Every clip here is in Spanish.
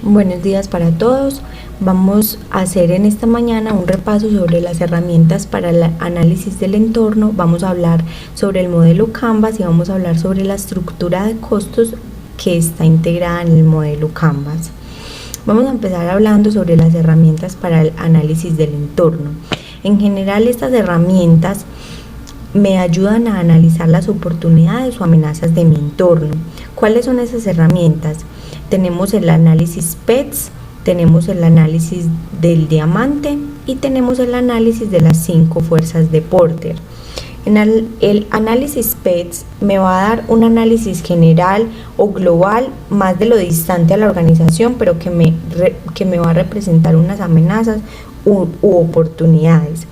Buenos días para todos. Vamos a hacer en esta mañana un repaso sobre las herramientas para el análisis del entorno. Vamos a hablar sobre el modelo Canvas y vamos a hablar sobre la estructura de costos que está integrada en el modelo Canvas. Vamos a empezar hablando sobre las herramientas para el análisis del entorno. En general, estas herramientas me ayudan a analizar las oportunidades o amenazas de mi entorno. ¿Cuáles son esas herramientas? Tenemos el análisis PETS, tenemos el análisis del diamante y tenemos el análisis de las 5 fuerzas de Porter. En el análisis PETS me va a dar un análisis general o global más de lo distante a la organización, pero que me va a representar unas amenazas u oportunidades.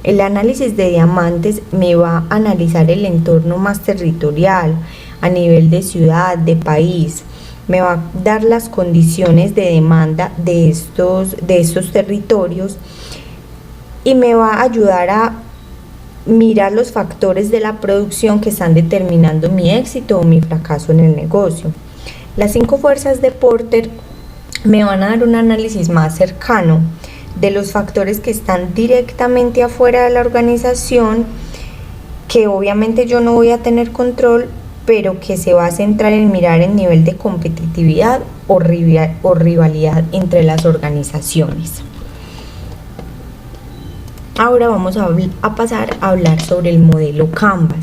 El análisis de diamantes me va a analizar el entorno más territorial, a nivel de ciudad, de país. Me va a dar las condiciones de demanda de estos territorios y me va a ayudar a mirar los factores de la producción que están determinando mi éxito o mi fracaso en el negocio. Las 5 fuerzas de Porter me van a dar un análisis más cercano de los factores que están directamente afuera de la organización, que obviamente yo no voy a tener control, pero que se va a centrar en mirar el nivel de competitividad o rivalidad entre las organizaciones. Ahora vamos a pasar a hablar sobre el modelo Canvas.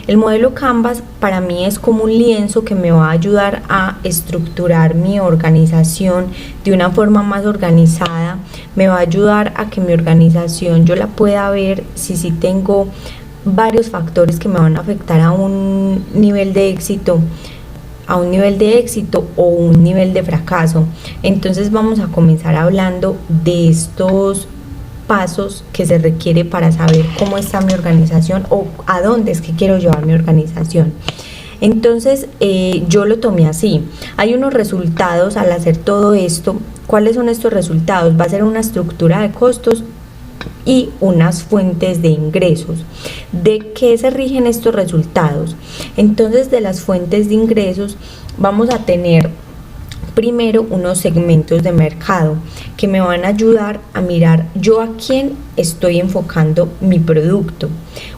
El modelo Canvas para mí es como un lienzo que me va a ayudar a estructurar mi organización de una forma más organizada. Me va a ayudar a que mi organización yo la pueda ver si tengo varios factores que me van a afectar a un nivel de éxito o un nivel de fracaso. Entonces vamos a comenzar hablando de estos pasos que se requiere para saber cómo está mi organización o a dónde es que quiero llevar mi organización. Entonces yo lo tomé así. Hay unos resultados al hacer todo esto. ¿Cuáles son estos resultados? Va a ser una estructura de costos y unas fuentes de ingresos. ¿De qué se rigen estos resultados? Entonces, de las fuentes de ingresos vamos a tener primero unos segmentos de mercado que me van a ayudar a mirar yo a quién estoy enfocando mi producto.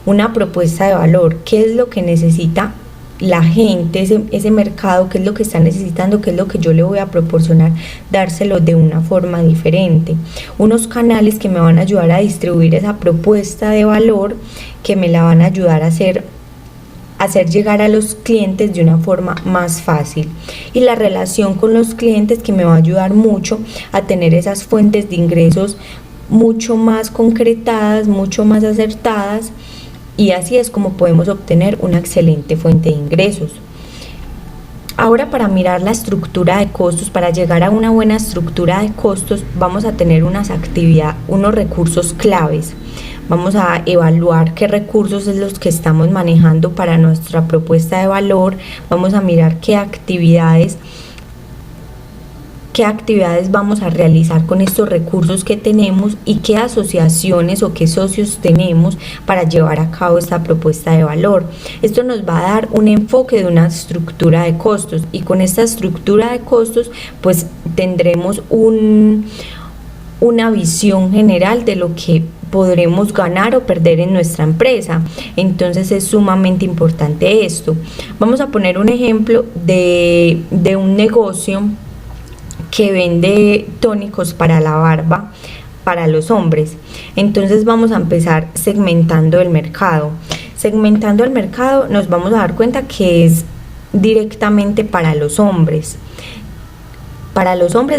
Una propuesta de valor, qué es lo que necesita la gente, ese mercado, qué es lo que está necesitando, qué es lo que yo le voy a proporcionar, dárselo de una forma diferente. Unos canales que me van a ayudar a distribuir esa propuesta de valor, que me la van a ayudar a hacer llegar a los clientes de una forma más fácil, y la relación con los clientes, que me va a ayudar mucho a tener esas fuentes de ingresos mucho más concretadas, mucho más acertadas, y así es como podemos obtener una excelente fuente de ingresos. Ahora, para mirar la estructura de costos, para llegar a una buena estructura de costos, vamos a tener unos recursos claves. Vamos a evaluar qué recursos es los que estamos manejando para nuestra propuesta de valor. Vamos a mirar qué actividades vamos a realizar con estos recursos que tenemos y qué asociaciones o qué socios tenemos para llevar a cabo esta propuesta de valor. Esto nos va a dar un enfoque de una estructura de costos, y con esta estructura de costos pues tendremos una visión general de lo que podremos ganar o perder en nuestra empresa. Entonces es sumamente importante esto. Vamos a poner un ejemplo de un negocio que vende tónicos para la barba para los hombres. Entonces vamos a empezar segmentando el mercado. Segmentando el mercado nos vamos a dar cuenta que es directamente para los hombres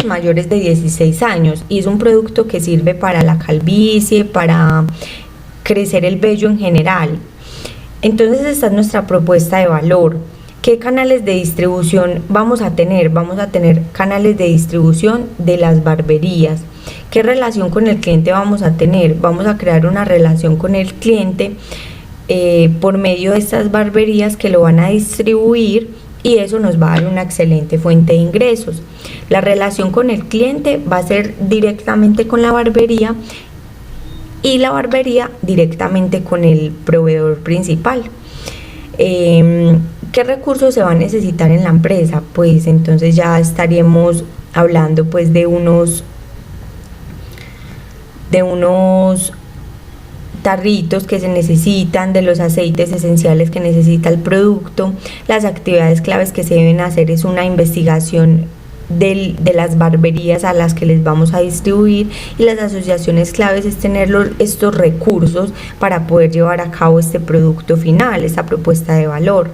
mayores de 16 años, y es un producto que sirve para la calvicie, para crecer el vello en general. Entonces esta es nuestra propuesta de valor. ¿Qué canales de distribución vamos a tener? Vamos a tener canales de distribución de las barberías. ¿Qué relación con el cliente vamos a tener? Vamos a crear una relación con el cliente por medio de estas barberías que lo van a distribuir, y eso nos va a dar una excelente fuente de ingresos. La relación con el cliente va a ser directamente con la barbería, y la barbería directamente con el proveedor principal. ¿Qué recursos se va a necesitar en la empresa? Pues entonces ya estaríamos hablando pues de unos tarritos que se necesitan, de los aceites esenciales que necesita el producto. Las actividades claves que se deben hacer es una investigación de las barberías a las que les vamos a distribuir, y las asociaciones claves es tener estos recursos para poder llevar a cabo este producto final, esta propuesta de valor.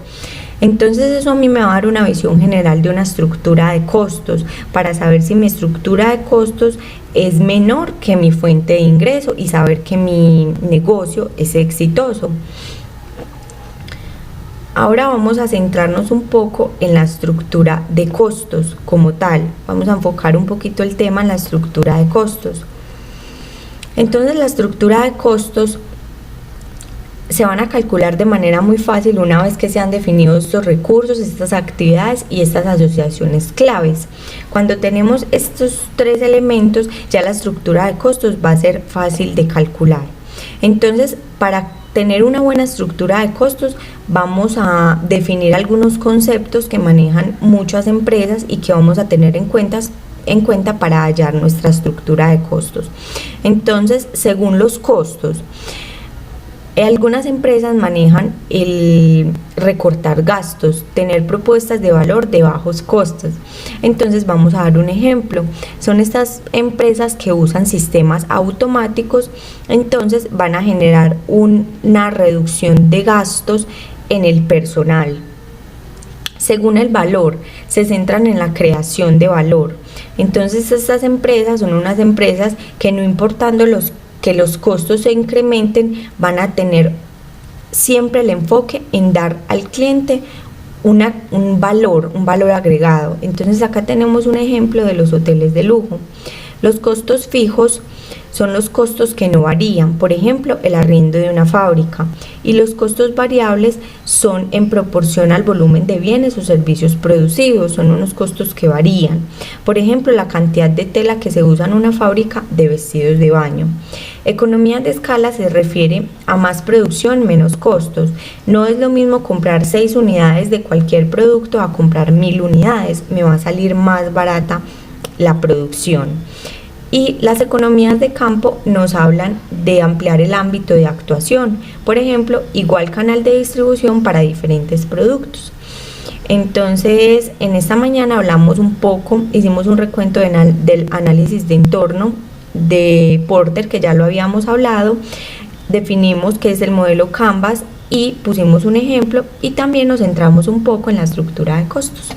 Entonces eso a mí me va a dar una visión general de una estructura de costos para saber si mi estructura de costos es menor que mi fuente de ingreso y saber que mi negocio es exitoso. Ahora vamos a centrarnos un poco en la estructura de costos como tal. Vamos a enfocar un poquito el tema en la estructura de costos. Entonces la estructura de costos se van a calcular de manera muy fácil una vez que se han definido estos recursos, estas actividades y estas asociaciones claves. Cuando tenemos estos tres elementos, ya la estructura de costos va a ser fácil de calcular. Entonces, para tener una buena estructura de costos, vamos a definir algunos conceptos que manejan muchas empresas y que vamos a tener en cuenta para hallar nuestra estructura de costos. Entonces, según los costos, algunas empresas manejan el recortar gastos, tener propuestas de valor de bajos costos. Entonces vamos a dar un ejemplo. Son estas empresas que usan sistemas automáticos, entonces van a generar una reducción de gastos en el personal. Según el valor, se centran en la creación de valor. Entonces estas empresas son unas empresas que, no importando que los costos se incrementen, van a tener siempre el enfoque en dar al cliente un valor agregado. Entonces acá tenemos un ejemplo de los hoteles de lujo. Los costos fijos son los costos que no varían, por ejemplo, el arriendo de una fábrica, y los costos variables son en proporción al volumen de bienes o servicios producidos, son unos costos que varían. Por ejemplo, la cantidad de tela que se usa en una fábrica de vestidos de baño. Economías de escala se refiere a más producción, menos costos. No es lo mismo comprar 6 unidades de cualquier producto a comprar 1000 unidades, me va a salir más barata la producción. Y las economías de campo nos hablan de ampliar el ámbito de actuación, por ejemplo, igual canal de distribución para diferentes productos. Entonces, en esta mañana hablamos un poco, hicimos un recuento del análisis de entorno de Porter, que ya lo habíamos hablado, definimos qué es el modelo Canvas y pusimos un ejemplo, y también nos centramos un poco en la estructura de costos.